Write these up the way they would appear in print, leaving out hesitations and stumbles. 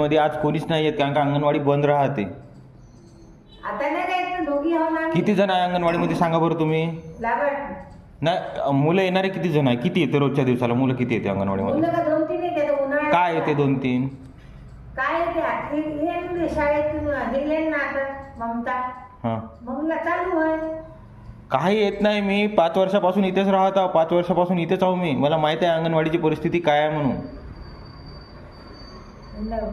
मध्ये आज कोणीच नाही येत कारण का अंगणवाडी बंद राहते. आता नाही जायचं, दोघी आहोत आम्ही. किती जण आहे अंगणवाडीमध्ये सांगा बरं तुम्ही. नाही मुलं येणारे किती जण आहे, किती येते रोजच्या दिवसाला मुलं किती येते अंगणवाडीमध्ये. मुलं का 2-3 येते तर उन्हाळ्यात काय येते 2-3. काय येते हे शाळेतून निघले ना आता ममता हां मग चालू आहे. काही येत नाही. मी 5 वर्षापासून इथेच राहत आहो, 5 वर्षापासून इथेच आहो मी. मला माहिती आहे अंगणवाडीची परिस्थिती काय आहे म्हणून.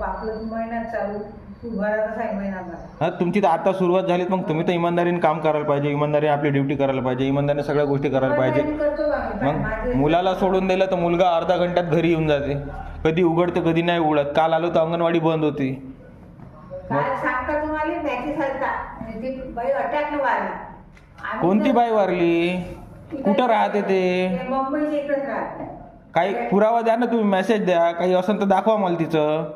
आपलं महिन्यात चालू तू भरातच आहे महिनाभर. हा तुमची तर आता सुरुवात झाली, मग तुम्ही तर इमानदारीने काम करायला पाहिजे, इमानदारीने आपली ड्युटी करायला पाहिजे, इमानदारीने सगळ्या गोष्टी करायला पाहिजे. मग मुलाला सोडून दिलं तर मुलगा अर्धा घंट्यात घरी येऊन जाते, कधी उघडते कधी नाही उघडत. काल आलो तर अंगणवाडी बंद होती. काय सांगता तुम्हाला मॅचेस आलता ती बाई अटॅकनं वारली. कोणती बाई वारली, कुठं राहते ते, मुंबईच्या इकडेच राहते. काही पुरावा द्या ना तुम्ही, मेसेज द्या, काही असेल तर दाखवा मला तिचं.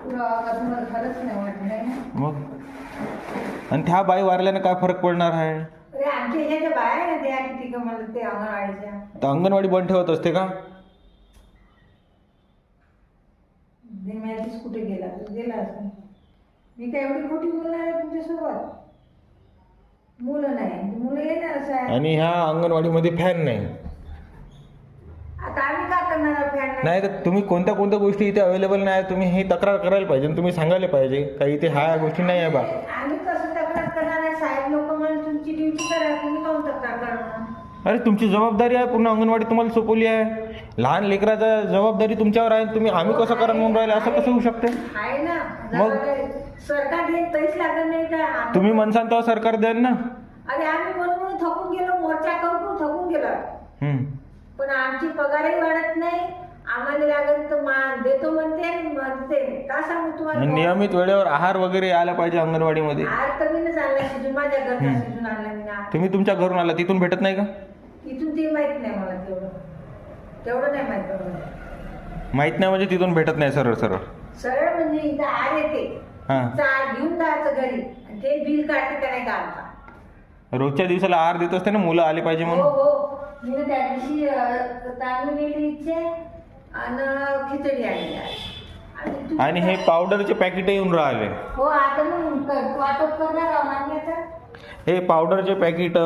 खरंच नाही वाटत मग आणि त्या बाई वारल्यानं काय फरक पडणार आहे. अरे आमच्या ह्याच्या बाया आहे ना त्या किती का मला ते अंगणवाडीच्या. तर अंगणवाडी बंद ठेवत असते का. मॅचेस कुठे गेला गेला असं. मी काय एवढी खोटी बोलणार आहे तुमच्यासोबत. मुलं नाही, मुलं येणारच आहे. आणि ह्या अंगणवाडीमध्ये फॅन नाही. आता आम्ही काय करणार फॅन नाही तर तुम्ही कोणत्या कोणत्या गोष्टी इथे अवेलेबल नाही, तुम्ही हे तक्रार करायला पाहिजे, तुम्ही सांगायला पाहिजे काही इथे ह्या गोष्टी नाही आहे बा. आम्ही कसं तक्रार करणार आहे. साहेब लोक म्हणून तुमची ड्युटी करा, तुम्ही काऊन तक्रार करणार. अरे तुमची जबाबदारी आहे, पूर्ण अंगणवाडी तुम्हाला सोपवली आहे. लहान लेकराचा जबाबदारी तुमच्यावर आहे, तुम्ही आम्ही कसं करा म्हणून राहिले, असं कसं होऊ शकते. आहे ना मग? सरकार देत तरीच लागत नाही का. तुम्ही म्हणसाल तेव्हा सरकार द्याल ना. अरे आम्ही म्हणून थकून गेलो, मोर्चा करून थकून गेलो. पण आमची पगारही वाढत नाही. आम्हाला लागत तर देतो म्हणते का सांगू तुम्हाला. नियमित वेळेवर आहार वगैरे आला पाहिजे अंगणवाडीमध्ये. आहार तर मी आणला शिजून, माझ्या घरचा शिजून आणला मी ना. तुम्ही तुमच्या घरून आला, तिथून भेटत नाही का. इथून ते माहित नाही मला, तेवढं नाही माहित मला. माहित नाही म्हणजे तिथून भेटत नाही सरळ सरळ. सरळ म्हणजे इथं आहार येते, घेऊन जायचं घरी आणि ते बिल काढते का नाही का आमचा. रोजच्या दिवसाला आहार देत असते ना, मुलं आले पाहिजे हो म्हणून. हो, मी त्या दिवशी तांदूळ नेली इथे आणि खिचडी आणली. आणि हे पावडरचे पॅकेट येऊन राहिले. हो आता मग वाटप करणार आहोत आम्ही आता. हे पावडरचे पॅकेट